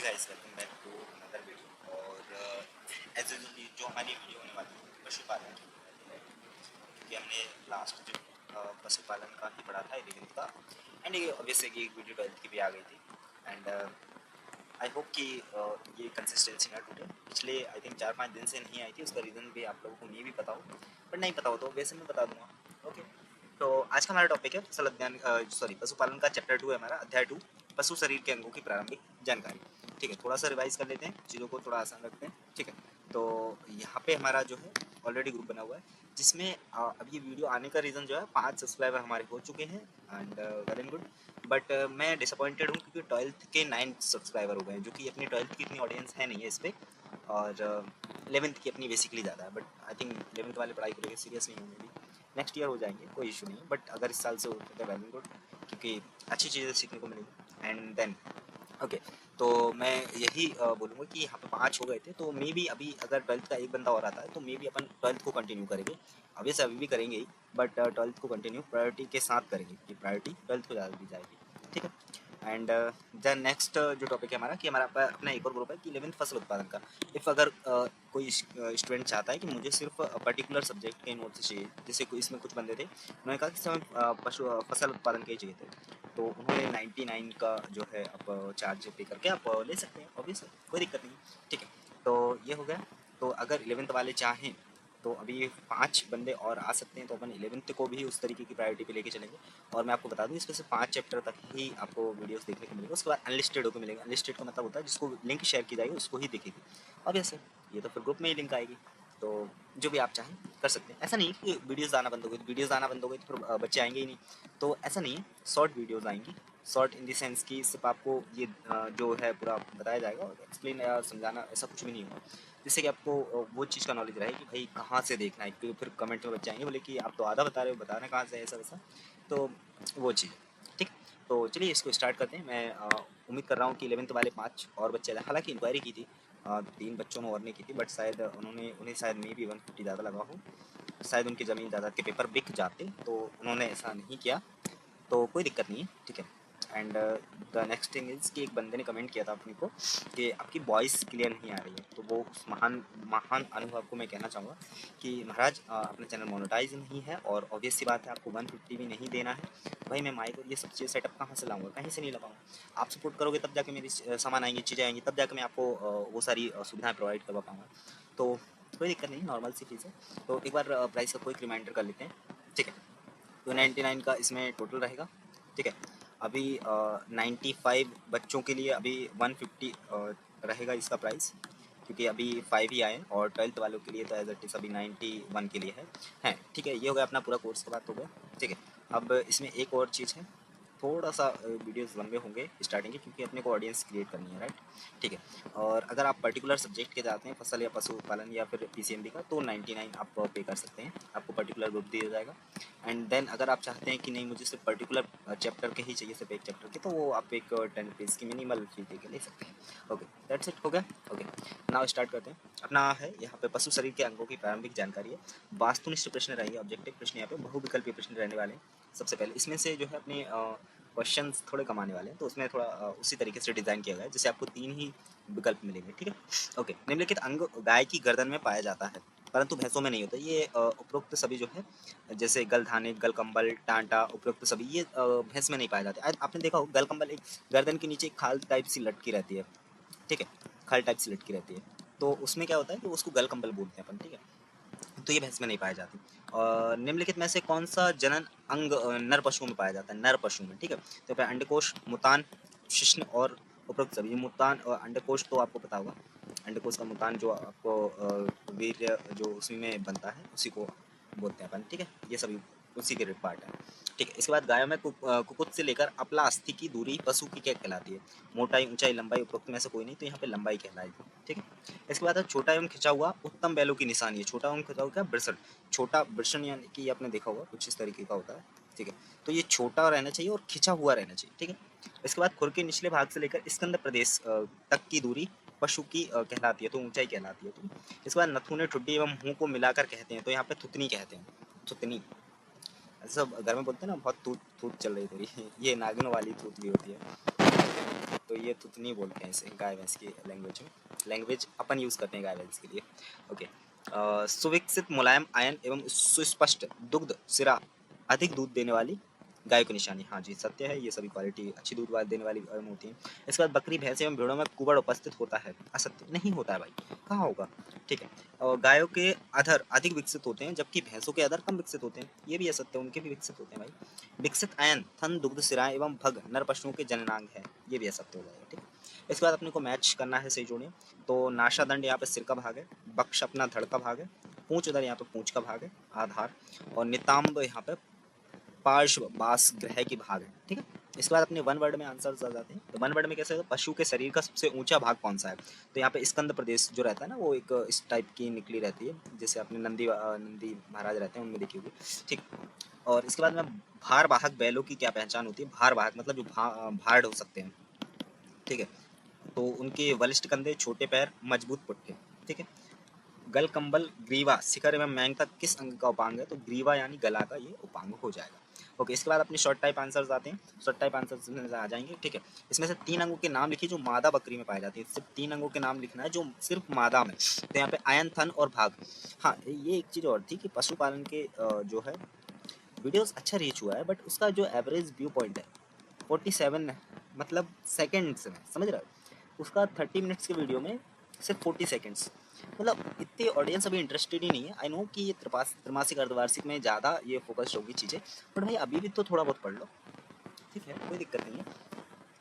Guys, welcome back to another video. और as usually जो हमारी वीडियो होने वाली है पशुपालन की, क्योंकि हमने लास्ट जो पशुपालन का ही पढ़ा था 11th का, एंड ये ऑब्वियसली कि एक वीडियो 12th की भी आ गई थी। एंड आई होप कि ये कंसिस्टेंसी ना टूटे। पिछले आई थिंक 4-5 दिन से नहीं आई थी, उसका रीज़न भी आप लोगों को नहीं भी पता हो, बट नहीं पता हो तो वैसे मैं बता दूंगा। ओके, तो आज का हमारा टॉपिक है फसल अध्ययन, सॉरी पशुपालन का चैप्टर 2 है हमारा, अध्याय 2, पशु शरीर के अंगों की प्रारंभिक जानकारी। ठीक है, थोड़ा सा रिवाइज कर लेते हैं, चीज़ों को थोड़ा आसान रखते हैं। ठीक है, तो यहाँ पे हमारा जो है ऑलरेडी ग्रुप बना हुआ है, जिसमें अब ये वीडियो आने का रीज़न जो है 5 सब्सक्राइबर हमारे हो चुके हैं, and well and good. But मैं डिसअपॉइंटेड हूँ क्योंकि 12th के 9 सब्सक्राइबर हो गए हैं, जो कि अपनी 12th की इतनी ऑडियंस है नहीं है इस पर, और 11th की अपनी बेसिकली ज़्यादा है। बट आई थिंक 11th वाले पढ़ाई को लेकर सीरियस नहीं होंगे, नेक्स्ट ईयर हो जाएंगे, कोई इशू नहीं है। बट अगर इस साल से होते हैं वेल एंड गुड, क्योंकि अच्छी चीज़ें सीखने को मिलेंगी। एंड देन ओके, तो मैं यही बोलूँगा कि यहाँ पे 5 हो गए थे, तो मे बी अभी अगर 12th का एक बंदा और आता है तो मे बी अपन 12th को कंटिन्यू करेंगे। ऑब्वियसली अभी भी करेंगे ही, बट 12th को कंटिन्यू प्रायोरिटी के साथ करेंगे, कि प्रायोरिटी 12th को ज़्यादा दी जाएगी। ठीक है, एंड द नेक्स्ट जो टॉपिक है हमारा, कि हमारा अपना एक और ग्रुप है कि 11th फसल उत्पादन का। इफ़ अगर कोई स्टूडेंट चाहता है कि मुझे सिर्फ पर्टिकुलर सब्जेक्ट के नोट्स चाहिए, जैसे इसमें कुछ बंदे थे, उन्होंने कहा कि समय फसल उत्पादन के ही चाहिए थे, तो उन्होंने 99 का जो है आप चार्ज पे करके आप ले सकते हैं, ऑब्वियसली कोई दिक्कत नहीं। ठीक है, तो ये हो गया। तो अगर 11th वाले चाहें तो अभी 5 बंदे और आ सकते हैं, तो अपन 11th को भी उस तरीके की प्रायोरिटी पे लेके चलेंगे। और मैं आपको बता दूं, इसमें से 5 चैप्टर तक ही आपको वीडियोस देखने को मिलेगा, उसके बाद अनलिस्टेड होकर मिलेगा। अनलिस्टेड का मतलब होता है जिसको लिंक शेयर की जाएगी उसको ही दिखेगी, ऑब्वियसली ये तो फिर ग्रुप में ही लिंक आएगी, तो जो भी आप चाहें कर सकते हैं। ऐसा नहीं है कि वीडियोस आना बंद हो गई, तो वीडियोस आना बंद हो गई तो फिर बच्चे आएंगे ही नहीं, तो ऐसा नहीं है। शॉर्ट वीडियोस आएंगी, शॉर्ट इन द सेंस कि सिर्फ आपको ये जो है पूरा बताया जाएगा, और एक्सप्लेन या समझाना ऐसा कुछ भी नहीं होगा, जिससे कि आपको वो चीज़ का नॉलेज रहे कि भाई कहाँ से देखना है, क्योंकि फिर कमेंट में बच्चे आएंगे बोले कि आप तो आधा बता रहे हो, बताना कहाँ से है, ऐसा वैसा, तो वो चीज़। ठीक, तो चलिए इसको स्टार्ट करते हैं। मैं उम्मीद कर रहा हूँ कि 11th वाले 5 और बच्चे आए। हालांकि इंक्वायरी की थी 3 बच्चों ने और नहीं की थी, बट शायद उन्हें शायद मे भी 150 ज़्यादा लगा हो, शायद उनकी ज़मीन जायदाद के पेपर बिक जाते, तो उन्होंने ऐसा नहीं किया, तो कोई दिक्कत नहीं है। ठीक है, and the next thing is कि एक बंदे ने कमेंट किया था अपने को कि आपकी वॉइस क्लियर नहीं आ रही है, तो वो उस महान महान अनुभव को मैं कहना चाहूँगा कि महाराज अपना चैनल मोनेटाइज नहीं है, और ऑब्वियस सी बात है आपको 150 भी नहीं देना है। भाई मैं माइक और ये सब चीज़ सेटअप कहाँ से लाऊंगा, कहीं से नहीं लगाऊंगा। आप सपोर्ट करोगे तब जाके मेरी सामान आएंगी, चीज़ें आएंगी, तब जाके मैं आपको वो सारी सुविधाएँ प्रोवाइड करवा पाऊँगा, तो कोई दिक्कत नहीं, नॉर्मल सी चीज़ है। तो एक बार प्राइस का क्विक रिमाइंडर कर लेते हैं। ठीक है, तो 99 का इसमें टोटल रहेगा। ठीक है, अभी 95 बच्चों के लिए अभी 150 रहेगा इसका प्राइस, क्योंकि अभी 5 ही आए, और 12th वालों के लिए तो एज इट इज़ अभी 91 के लिए है। ठीक है, ये हो गया अपना पूरा कोर्स का बात हो गया। ठीक है, अब इसमें एक और चीज़ है, थोड़ा सा वीडियोस लंबे होंगे स्टार्टिंग के, क्योंकि अपने को ऑडियंस क्रिएट करनी है, राइट। ठीक है, और अगर आप पर्टिकुलर सब्जेक्ट के जाते हैं, फसल या पशुपालन या फिर पीसीएमबी का, तो 99 आप पे कर सकते हैं, आपको पर्टिकुलर ग्रुप दिया जाएगा। एंड देन अगर आप चाहते हैं कि नहीं मुझे सिर्फ पर्टिकुलर चैप्टर के ही चाहिए, सिर्फ एक चैप्टर के, तो वो आप एक 10 रुपीज़ की मिनिमल फी दे के ले सकते हैं। ओके, दैट्स इट, हो गया। ओके, नाउ स्टार्ट करते हैं। अपना है यहाँ पे पशु शरीर के अंगों की प्रारंभिक जानकारी है। वास्तुनिष्ठ प्रश्न रहेंगे, ऑब्जेक्टिव प्रश्न, यहाँ पे बहुविकल्पीय प्रश्न रहने वाले हैं। सबसे पहले इसमें से जो है अपने क्वेश्चंस थोड़े कम आने वाले हैं, तो उसमें थोड़ा उसी तरीके से डिज़ाइन किया गया है, जिससे आपको 3 ही विकल्प मिलेंगे। ठीक है, ओके। निम्नलिखित अंग गाय की गर्दन में पाया जाता है, परंतु भैंसों में नहीं होता। ये उपरोक्त सभी जो है, जैसे गलधाने, गलकंबल, टांटा, उपरोक्त सभी ये भैंस में नहीं पाए जाते। आपने देखा हो गलकंबल एक गर्दन के नीचे एक खाल टाइप सी लटकी रहती है। ठीक है, खाल टाइप सी लटकी रहती है, तो उसमें क्या होता है कि उसको गलकंबल बोलते हैं अपन। ठीक है, तो ये भैंस में नहीं पाई जाती। और निम्नलिखित में से कौन सा जनन अंग नर पशुओं में पाया जाता है, नर पशु में। ठीक है, तो अंडकोश, मुतान, शिश्न और उपरोक्त सभी। मुतान और अंडकोश तो आपको पता होगा, अंडकोश का मुतान जो आपको वीर्य जो उसी में बनता है, उसी को बोलते हैं अपन। ठीक है, ये सभी उसी के पार्ट है। ठीक है, इसके बाद गायों में कुकुट से लेकर अपला अस्थि की दूरी पशु की क्या कहलाती है। मोटाई, ऊंचाई, लंबाई, उपरोक्त में से कोई नहीं, तो यहाँ पे लंबाई कहलाएगी। ठीक है, इसके बाद है छोटा एवं खिंचा हुआ उत्तम बैलों की निशानी है। छोटा एवं खिंचा हुआ क्या, वृषण। छोटा वृषण यानी कि आपने देखा होगा कुछ इस तरीके का होता है। ठीक है, तो ये छोटा रहना चाहिए और खिंचा हुआ रहना चाहिए। ठीक है, इसके बाद खुर के निचले भाग से लेकर स्कंद प्रदेश तक की दूरी पशु की कहलाती है, तो ऊंचाई कहलाती है। तो इसके बाद नथुने, ठुड्डी एवं मुंह को मिलाकर कहते हैं, तो यहाँ पे थुतनी कहते हैं, थुतनी। ऐसा घर में बोलते हैं ना, बहुत थूत थूत चल रही तेरी ये नागिन वाली थूत भी होती है। तो ये थुतनी बोलते हैं इसे गाय भैंस की लैंग्वेज में। लैंग्वेज अपन यूज़ करते हैं गाय भैंस के लिए। ओके। सुविकसित मुलायम आयन एवं सुस्पष्ट दुग्ध सिरा अधिक दूध देने वाली गाय की निशानी। हाँ जी, सत्य है, ये सभी क्वालिटी अच्छी दूध देने वाली होती हैं। इसके बाद बकरी भैंस एवं भेड़ों में कुबड़ उपस्थित होता है। असत्य, नहीं होता है भाई, कहाँ होगा। ठीक है। और गायों के अधर अधिक विकसित होते हैं जबकि भैंसों के अधर कम विकसित होते हैं। ये भी असत्य, उनके भी विकसित होते हैं भाई। विकसित आयन थन दुग्ध सिरा एवं भग नर पशुओं के जननांग है। ये भी असत्य हो जाएगा। ठीक है। इसके बाद अपने को मैच करना है, सही जोड़िए। तो नाशा दंड यहाँ पे सिर का भाग है, बक्ष अपना धड़ का भाग है, पूंछ उधर यहाँ पे पूंछ का भाग है, आधार, और नितांब यहाँ पे पार्श्व बास ग्रह की भाग है। ठीक है। इसके बाद अपने वन वर्ड में आंसर्स आ जाते हैं। तो वन वर्ड में कैसे, पशु के शरीर का सबसे ऊंचा भाग कौन सा है। तो यहाँ पे स्कंद प्रदेश जो रहता है ना, वो एक इस टाइप की निकली रहती है, जैसे अपने नंदी महाराज रहते हैं उनमें देखी होगी। ठीक। और इसके बाद में भार वाहक बैलों की क्या पहचान होती है। भार वाहक मतलब जो भाड़ हो सकते हैं। ठीक है। तो उनके बलिष्ठ कंधे, छोटे पैर, मजबूत पुट्ठे। ठीक है। गल कंबल ग्रीवा शिखर एवं मैंग तक किस अंग का उपांग है। तो ग्रीवा यानी गला का ये उपांग हो जाएगा। ओके। इसके बाद अपने शॉर्ट टाइप आंसर्स आते हैं। शॉर्ट टाइप आंसर्स में आ जाएंगे। ठीक है। इसमें से 3 अंगों के नाम लिखिए जो मादा बकरी में पाए जाते हैं। सिर्फ 3 अंगों के नाम लिखना है जो सिर्फ मादा में। तो यहाँ पे आयन, थन और भाग। हाँ, ये एक चीज़ और थी कि पशुपालन के जो है वीडियोस अच्छा रीच हुआ है, बट उसका जो एवरेज व्यू पॉइंट है 47 मतलब सेकेंड्स में, समझ रहे हो। उसका 30 मिनट्स के वीडियो में सिर्फ 40 सेकेंड्स, मतलब इतनी ऑडियंस अभी इंटरेस्टेड ही नहीं है। आई नो कि ये त्रैमासिक अर्धवार्षिक में ज़्यादा ये फोकस्ड होगी चीज़ें, बट भाई अभी भी तो थोड़ा बहुत पढ़ लो। ठीक है, कोई दिक्कत नहीं है,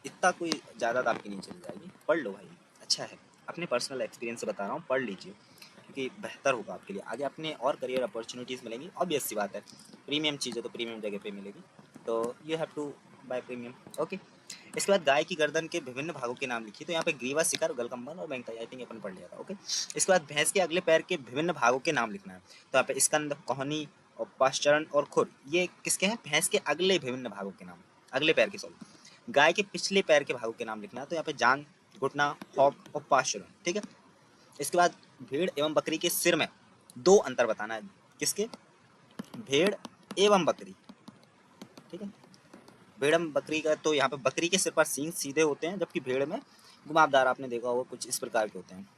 इतना कोई ज़्यादा तो आपकी नहीं चल जाएगी, पढ़ लो भाई, अच्छा है। अपने पर्सनल एक्सपीरियंस से बता रहा हूँ, पढ़ लीजिए क्योंकि बेहतर होगा आपके लिए आगे, अपने और करियर अपॉर्चुनिटीज़ मिलेंगी। ऑब्वियस सी बात है, प्रीमियम चीज़ है तो प्रीमियम जगह पे मिलेगी, तो you have to buy premium. Okay. इसके बाद गाय की गर्दन के विभिन्न भागों के नाम लिखिए। तो यहाँ पे ग्रीवा, शिखर, गलकंबन और बैंगताई, आई थिंक अपन पढ़ लिया था। ओके। इसके बाद भैंस के अगले पैर के विभिन्न भागों के नाम लिखना है। तो यहाँ पे स्कंद, कोहनी और पाशचरण और खुर, ये किसके हैं, भैंस के अगले विभिन्न भागों के नाम, अगले पैर के, सॉरी। गाय के पिछले पैर के भागों के नाम लिखना है। तो यहाँ पे जांग, घुटना, हॉक और पाशचरण। ठीक है। इसके बाद भेड़ एवं बकरी के सिर में 2 अंतर बताना है। किसके, भेड़ एवं बकरी। ठीक है। भेड़ एवं बकरी का, तो यहाँ पे बकरी के सिर पर सींग सीधे होते हैं जबकि भेड़ में घुमावदार, आपने देखा होगा कुछ इस प्रकार के होते हैं।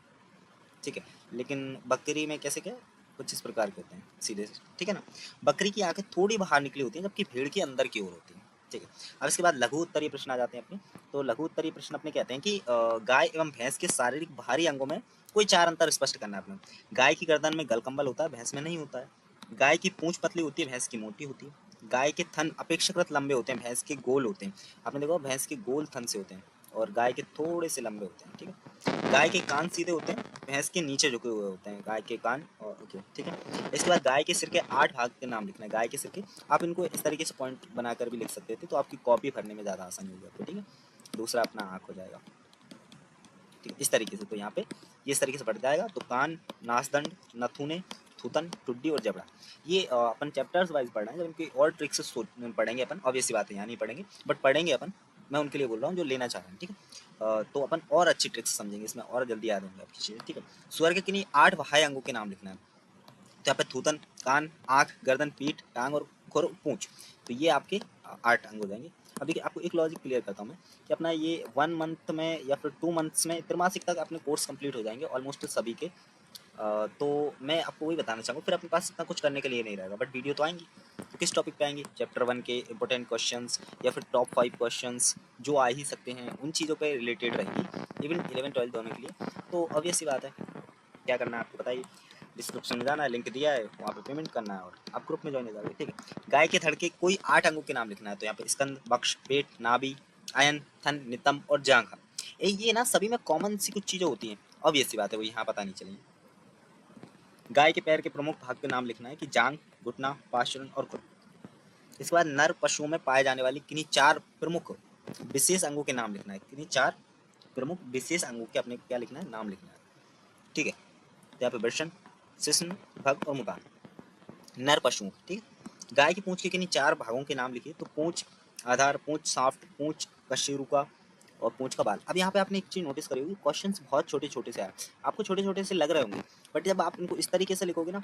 ठीक है। लेकिन बकरी में कैसे, क्या कुछ इस प्रकार के होते हैं सीधे से। ठीक है ना। बकरी की आंखें थोड़ी बाहर निकली होती हैं जबकि भेड़ की अंदर की ओर होती हैं। ठीक है। अब इसके बाद लघु उत्तरीय प्रश्न आ जाते हैं अपने। तो लघु उत्तरीय प्रश्न अपने कहते हैं कि गाय एवं भैंस के शारीरिक बाहरी अंगों में कोई 4 अंतर स्पष्ट करना है अपने। गाय की गर्दन में गलकंबल होता है, भैंस में नहीं होता है। गाय की पूंछ पतली होती है, भैंस की मोटी होती है। गाय के थन अपेक्षाकृत लंबे होते हैं, भैंस के गोल होते हैं। आपने देखा भैंस के गोल थन से होते हैं और गाय के थोड़े से लंबे होते हैं। ठीक है। गाय के कान सीधे होते हैं, भैंस के नीचे झुके हुए होते हैं गाय के कान। और ओके, ठीक है। इसके बाद गाय के सिर के 8 भाग के नाम लिखना है। गाय के सिर के, आप इनको इस तरीके से पॉइंट बनाकर भी लिख सकते थे तो आपकी कॉपी भरने में ज़्यादा आसानी होगी आपको। ठीक है। दूसरा अपना आँख हो जाएगा। ठीक है, इस तरीके से। तो यहाँ पे ये इस तरीके से बढ़ जाएगा। तो कान, नासदंड, नथुने, थूतन, टुड्डी और जबड़ा, ये अपन चैप्टर्स वाइज पढ़ रहे हैं। जब इनकी और ट्रिक्स पढ़ेंगे अपन, ऑब्वियस सी बात है यहाँ नहीं पढ़ेंगे बट पढ़ेंगे अपन, मैं उनके लिए बोल रहा हूँ जो लेना चाह रहे हैं। ठीक है। तो अपन और अच्छी ट्रिक्स समझेंगे इसमें, और जल्दी याद होंगे आपकी चीज़ें। ठीक है। स्वर के किन्हीं 8 बाह्य अंगों के नाम लिखना है। तो यहाँ पे थूतन, कान, आँख, गर्दन, पीठ, टांग और खुर, पूंछ, तो ये आपके 8 अंग हो जाएंगे। अभी आपको एक लॉजिक क्लियर करता हूँ मैं कि अपना ये 1 मंथ में या फिर 2 मंथ्स में त्रैमासिक तक अपने कोर्स कंप्लीट हो जाएंगे ऑलमोस्ट सभी के। तो मैं आपको वही बताना चाहूँगा, फिर अपने पास इतना कुछ करने के लिए नहीं रहेगा, बट वीडियो तो आएंगी। तो किस टॉपिक पे आएंगी, चैप्टर 1 के इंपॉर्टेंट क्वेश्चंस या फिर टॉप 5 क्वेश्चंस जो आ ही सकते हैं, उन चीज़ों पे रिलेटेड रहेगी, इवन 11-12 दोनों के लिए। तो ऑब्वियस सी बात है, क्या करना है आपको बताइए, डिस्क्रिप्शन में जाना है, लिंक दिया है, वहाँ पे पेमेंट करना है और आप ग्रुप में ज्वाइन हो जाओगे। ठीक है। गाय के थड़ के कोई 8 अंगों के नाम लिखना है। तो यहाँ पे स्कंद, बक्ष, पेट, नाभि, आयन, थन, नितंब और जांघा। ये ना सभी में कॉमन सी कुछ चीज़ें होती हैं, ऑब्वियस सी बात है वो यहाँ पता नहीं चलेगी। गाय के पैर के प्रमुख भाग के नाम लिखना है कि जांग, घुटना, पार्श्वन और खुर। इसके बाद नर पशुओं में पाए जाने वाली किन्हीं 4 प्रमुख विशेष अंगों के नाम लिखना है। किन्हीं 4 प्रमुख विशेष अंगों के अपने क्या लिखना है, नाम लिखना है। ठीक है। तो यहाँ पे वृषण, शिश्न, भग और मुदान, नर पशुओं। ठीक है। गाय की पूंछ के किन्हीं 4 भागों के नाम लिखिए। तो पूंछ, आधार, पूंछ साफ्ट, पूंछ कशेरुका और पूंछ का बाल। अब यहाँ पे आपने एक चीज नोटिस करी होगी, क्वेश्चंस बहुत छोटे छोटे से आए, आपको छोटे छोटे से लग रहे होंगे, बट जब आप इनको इस तरीके से लिखोगे ना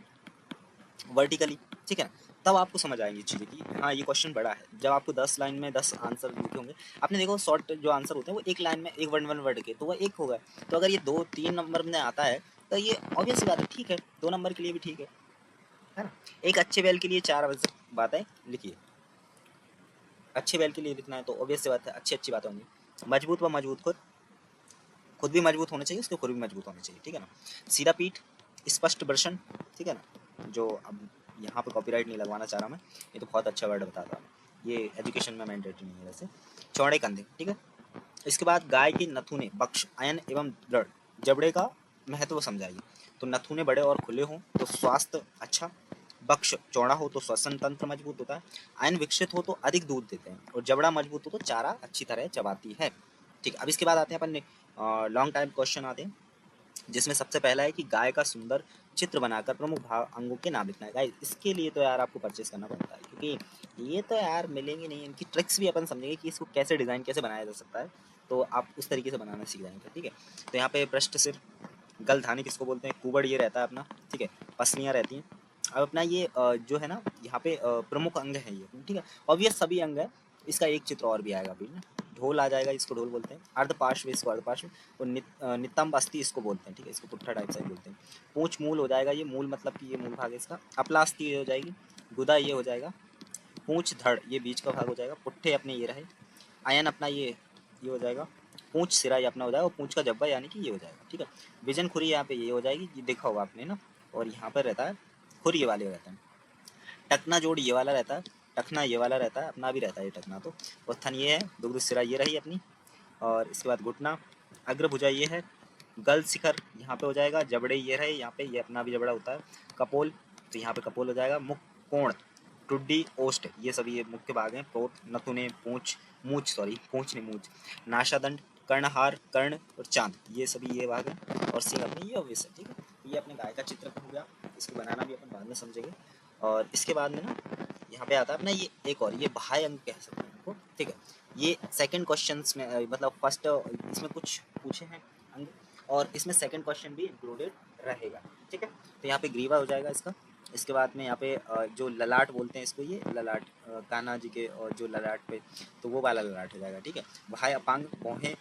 वर्टिकली, ठीक है ना, तब आपको समझ आएंगी चीज़ें कि हाँ ये क्वेश्चन बड़ा है। जब आपको 10 लाइन में 10 आंसर लिखे होंगे, आपने देखो शॉर्ट जो आंसर होते हैं वो एक लाइन में एक वन वन वर्ड के, तो वो एक होगा। तो अगर ये 2-3 नंबर में आता है तो ये ऑब्वियस सी बात है, ठीक है, 2 नंबर के लिए भी ठीक है ना। एक अच्छे बैल के लिए 4 बातें लिखिए। अच्छे बैल के लिए लिखना है तो ऑब्वियस सी बात है अच्छी अच्छी बातें होंगी। मजबूत व मजबूत खुद भी मजबूत होने चाहिए, उसके खुद भी मजबूत होने चाहिए, ठीक है ना। सीधा पीठ, स्पष्ट दर्शन, ठीक है ना। जो अब यहाँ पे कॉपीराइट नहीं लगवाना चाह रहा मैं, ये तो बहुत अच्छा वर्ड बताता हूँ, ये एजुकेशन में मैंडेटरी नहीं है वैसे। चौड़े कंधे, ठीक है। इसके बाद गाय के नथुने बक्ष आयन एवं दृढ़ जबड़े का महत्व समझाइए। तो नथुने बड़े और खुले हों तो स्वास्थ्य अच्छा, बक्ष चौड़ा हो तो श्वसन तंत्र मजबूत होता है, आयन विकसित हो तो अधिक दूध देते हैं, और जबड़ा मजबूत हो तो चारा अच्छी तरह चबाती है। ठीक, अब इसके बाद आते हैं अपन लॉन्ग टाइम क्वेश्चन आते हैं, जिसमें सबसे पहला है कि गाय का सुंदर चित्र बनाकर प्रमुख भाव अंगों के नाम लिखना है। गाइस इसके लिए तो यार आपको परचेस करना पड़ता है, क्योंकि ये तो यार मिलेंगे नहीं, इनकी ट्रिक्स भी अपन समझेंगे कि इसको कैसे डिज़ाइन कैसे बनाया जा सकता है, तो आप उस तरीके से बनाना सीख जाएंगे, ठीक है। तो यहाँ पे पृष्ठ सिर, गलधानी किसको बोलते हैं, कुबड़ ये रहता है अपना, ठीक है, पसलियाँ रहती हैं। अब अपना ये जो है ना यहाँ पे प्रमुख अंग है ये, ठीक है, ऑब्वियस सभी अंग है। इसका एक चित्र और भी आएगा अभी ना, ढोल आ जाएगा, इसको ढोल बोलते हैं, अर्धपार्श्व इसको अर्धपार्श्व, और नितंब अस्थि इसको बोलते हैं, ठीक है, इसको पुट्ठा टाइप से बोलते हैं। पूंछ मूल हो जाएगा, ये मूल मतलब कि ये मूल भाग है इसका। अपला अस्थि ये हो जाएगी, गुदा ये हो जाएगा, पूंछ धड़ ये बीच का भाग हो जाएगा, पुट्ठे अपने ये रहे, आयन अपना ये हो जाएगा, पूंछ सिरा ये अपना हो जाएगा, और पूंछ का जब्बा यानी कि ये हो जाएगा, ठीक है। विजन खुरी यहाँ पे ये हो जाएगी, ये देखा होगा आपने ना, और यहाँ पर रहता है खुर ये वाले रहता है, टकना जोड़ ये वाला रहता है, टखना ये वाला रहता है, अपना भी रहता है ये टकना तो, और थन ये है, दुग्ध सिरा ये रही अपनी, और इसके बाद घुटना, अग्रभुजा ये है, गल शिखर यहाँ पे हो जाएगा, जबड़े ये रहे यहाँ पे, ये अपना भी जबड़ा होता है, कपोल तो यहाँ पे कपोल हो जाएगा, मुख कोण, टुड्डी ओष्ठ ये सभी ये मुख्य भाग हैं, प्रोत नथुने पूंछ मूछ सॉरी पूंछ नहीं मूछ, नाशादंड कर्णहार कर्ण और चांद ये सभी ये भाग हैं, और सिंह अपने ये ऑब्वियस है, ठीक है। ये अपने गाय का चित्र हो गया, इसको बनाना भी अपन बाद में समझेंगे। और इसके बाद में ना यहाँ पे आता है अपना ये एक और, ये बाह्य अंग कह सकते हैं इनको, ठीक है। ये सेकंड क्वेश्चंस में मतलब फर्स्ट इसमें कुछ पूछे हैं अंग, और इसमें सेकंड क्वेश्चन भी इंक्लूडेड रहेगा, ठीक है। तो यहाँ पे ग्रीवा हो जाएगा इसका। इसके बाद में यहाँ पे जो ललाट बोलते हैं इसको, ये ललाट कान्हा जी के और जो ललाट पे, तो वो वाला ललाट हो जाएगा, ठीक है। बाह्य अपांग भौहें,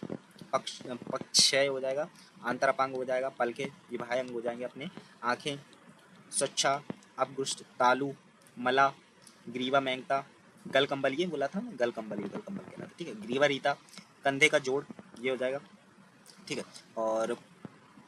पक्षय हो जाएगा, आंतर अपांग हो जाएगा पलके, ये बाह्य अंग हो जाएंगे अपने। आँखें स्वच्छा, अपगुष्ट, तालु, मला, ग्रीवा मैंगता, गल कंबल ये बोला था ना, गल कंबल ये गल कंबल कहना था, ठीक है। ग्रीवा रीता, कंधे का जोड़ ये हो जाएगा, ठीक है। और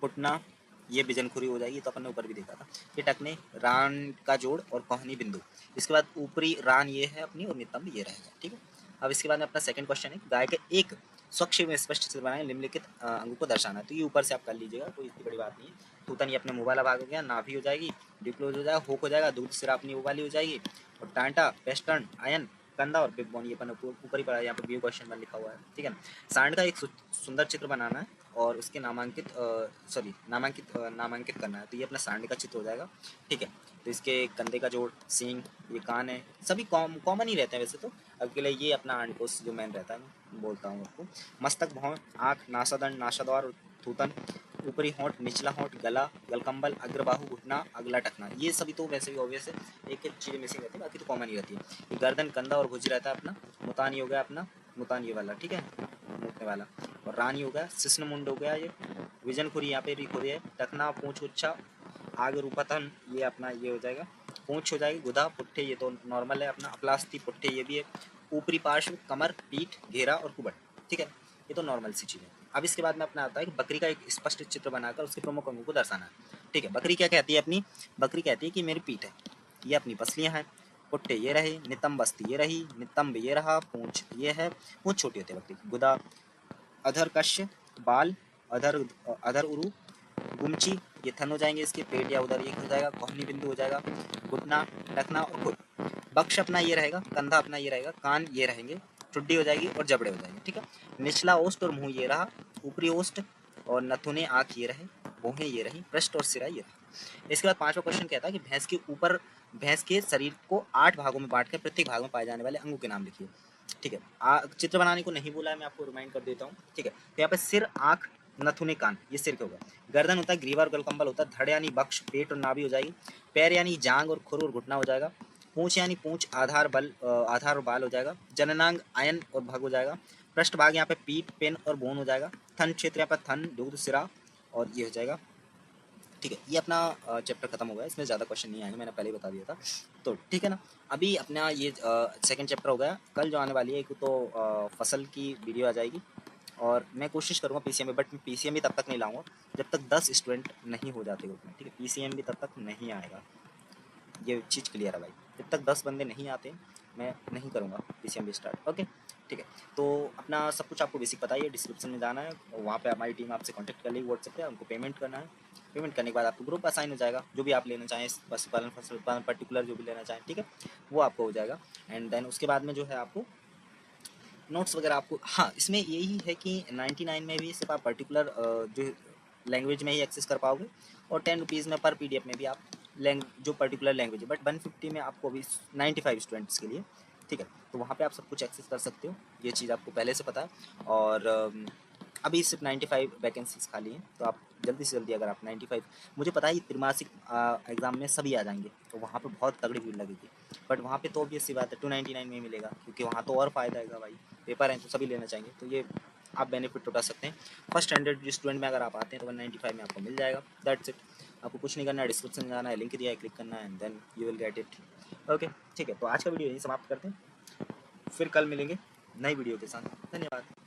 पुटना ये बिजनखुरी हो जाएगी, तो अपन ने ऊपर भी देखा था। ये टकने, रान का जोड़ और कोहनी बिंदु, इसके बाद ऊपरी रान ये है अपनी, और नितंब ये रहेगा, ठीक है। अब इसके बाद में अपना सेकंड क्वेश्चन है, गाय के एक स्वच्छ में स्पष्ट चित्र बनाए, निम्नलिखित अंगों को दर्शाना है। तो ये ऊपर से आप कर लीजिएगा, कोई इतनी बड़ी बात नहीं है। थूतन ये अपने मुँह वाला भाग हो गया, नाभि हो जाएगी, डिप्लोज हो जाएगा, होक हो जाएगा, दूध सिरा अपनी वो वाली हो जाएगी, और टांटा पेस्टर्न आयन कंधा और बिग बोन ये अपन ऊपर ही पड़ा है, यहाँ पे व्यू क्वेश्चन में लिखा हुआ है, ठीक है ना। सांड का एक सुंदर चित्र बनाना है और उसके नामांकित करना है, तो ये अपना सांड का चित्र हो जाएगा, ठीक है। तो इसके कंधे का जोड़, सींग, ये कान है, सभी कॉमन ही रहते हैं वैसे तो। अकेले ये अपना अंडकोश जो मेन रहता है, मैं बोलता हूँ आपको। मस्तक, भौं, आँख, नासादंड, नासाद्वार, थूतन, ऊपरी होंठ, निचला होंठ, गला, गलकंबल, अग्रबाहु, घुटना, अगला टखना, ये सभी तो वैसे भी ऑब्वियस है, एक एक चीज़ें मिसिंग रहती है, बाकी तो कॉमन ही रहती है। ये गर्दन, कंधा और भुज रहता है अपना। मुतान हो गया अपना, मुतान ये वाला, ठीक है, मुकने वाला। और रानी हो गया, शिश्न मुंड हो गया ये, विजन खुरी यहाँ पे भी खुरी है, टखना, पूंछ उच्छा, आग रूपतन ये अपना ये हो जाएगा, पूंछ हो जाएगी, गुदा, पुट्ठे ये तो नॉर्मल है अपना, अपलास्ती, पुट्ठे ये भी है, ऊपरी पार्श्व, कमर, पीठ, घेरा और कुबड़, ठीक है, ये तो नॉर्मल सी चीज़ है। अब इसके बाद में अपना आता है कि बकरी का एक स्पष्ट चित्र बनाकर उसके प्रमुख अंगों को दर्शाना है, ठीक है। बकरी क्या कहती है अपनी, बकरी कहती है कि मेरी पीठ है, ये अपनी पसलियाँ हैं, पुट्ठे ये रहे, नितंब बस्ती ये रही, नितंब ये रहा, पूंछ ये है, पूंछ छोटी होती है बकरी की, गुदा, अधर कश्य, बाल, अधर अधर उरु, गुमची ये थन हो जाएंगे इसके, पेट या उधर ये हो जाएगा, कोहनी बिंदु हो जाएगा, घुटना, टखना और खुद, बक्ष अपना ये रहेगा, कंधा अपना ये रहेगा, कान ये रहेंगे, ठुड्डी हो जाएगी और जबड़े हो जाएंगे, ठीक है। निचला ओष्ठ और मुंह ये रहा, ऊपरी ओष्ठ और नथुने आँख ये रहे, भौहें ये रही, पृष्ठ और सिरा ये रहा। इसके बाद पांचवा क्वेश्चन कहता है कि भैंस के शरीर को 8 भागों में बांटकर प्रत्येक भाग में पाए जाने वाले अंगों के नाम लिखिए, ठीक है। चित्र बनाने को नहीं बोला है, मैं आपको रिमाइंड कर देता हूँ, ठीक है। तो यहाँ पे सिर, आँख, नथुने कान, ये सिर के होगा। गर्दन होता है ग्रीवा और गलकंबल होता है। धड़ यानी बक्ष, पेट और नाभि हो जाएगी। पैर यानी जांग और खुर और घुटना हो जाएगा। पूंछ यानी पूंछ, आधार और बाल हो जाएगा। जननांग आयन और भग हो जाएगा। पृष्ठभाग यहाँ पे पीठ, पेन और बोन हो जाएगा। थन क्षेत्र यहाँ पर थन, दुग्ध, सिरा और ये हो जाएगा। ठीक है, ये अपना चैप्टर खत्म हो गया, इसमें ज़्यादा क्वेश्चन नहीं आएंगे, मैंने पहले ही बता दिया था। तो ठीक है ना, अभी अपना ये सेकंड चैप्टर हो गया। कल जो आने वाली है एक तो फसल की वीडियो आ जाएगी, और मैं कोशिश करूँगा पीसीएम में, बट पीसीएम भी तब तक नहीं लाऊंगा जब तक 10 स्टूडेंट नहीं हो जाते ग्रुप में। ठीक है, पीसीएम भी तब तक नहीं आएगा, ये चीज़ क्लियर है भाई। जब तक 10 बंदे नहीं आते मैं नहीं करूँगा पीसीएम भी स्टार्ट। ओके ठीक है, तो अपना सब कुछ आपको बेसिक पता ही है। डिस्क्रिप्शन में जाना है, वहाँ पे हमारी टीम आपसे कांटेक्ट कर लेगी व्हाट्सएप पे, उनको पेमेंट करना है। पेमेंट करने के बाद आपको ग्रुप असाइन हो जाएगा, जो भी आप लेना चाहें, पशुपालन फसल उत्पादन पर्टिकुलर जो भी लेना चाहें, ठीक है, वो आपको हो जाएगा। एंड देन उसके बाद में जो है आपको नोट्स वगैरह आपको, हाँ इसमें यही है कि 99 में भी सिर्फ आप पर्टिकुलर जो लैंग्वेज में ही एक्सेस कर पाओगे, और 10 रुपीज़ में पर पीडीएफ में भी आप जो पर्टिकुलर लैंग्वेज है, बट 150 में आपको अभी 95 स्टूडेंट्स के लिए, ठीक है, तो वहाँ पे आप सब कुछ एक्सेस कर सकते हो, ये चीज़ आपको पहले से पता है। और अभी सिर्फ 95 वैकेंसीज खाली हैं, तो आप जल्दी से जल्दी, अगर आप 95, मुझे पता है त्रिमासिक एग्ज़ाम में सभी आ जाएंगे, तो वहाँ पे बहुत तगड़ी भीड़ लगेगी, बट वहाँ पे तो ऑब्वियस सी बात है 299 में ही मिलेगा, क्योंकि वहाँ तो और फ़ायदा है भाई, पेपर हैं तो सभी लेना चाहेंगे, तो ये आप बेनिफिट उठा सकते हैं। फर्स्ट स्टैंडर्ड स्टूडेंट में अगर आप आते हैं तो 195 में आपको मिल जाएगा, दैट्स इट। आपको कुछ नहीं करना है, डिस्क्रिप्शन में जाना है, लिंक दिया है, क्लिक करना है, and then you will get it. Okay ठीक है, तो आज का वीडियो यहीं समाप्त करते हैं, फिर कल मिलेंगे नई वीडियो के साथ। धन्यवाद।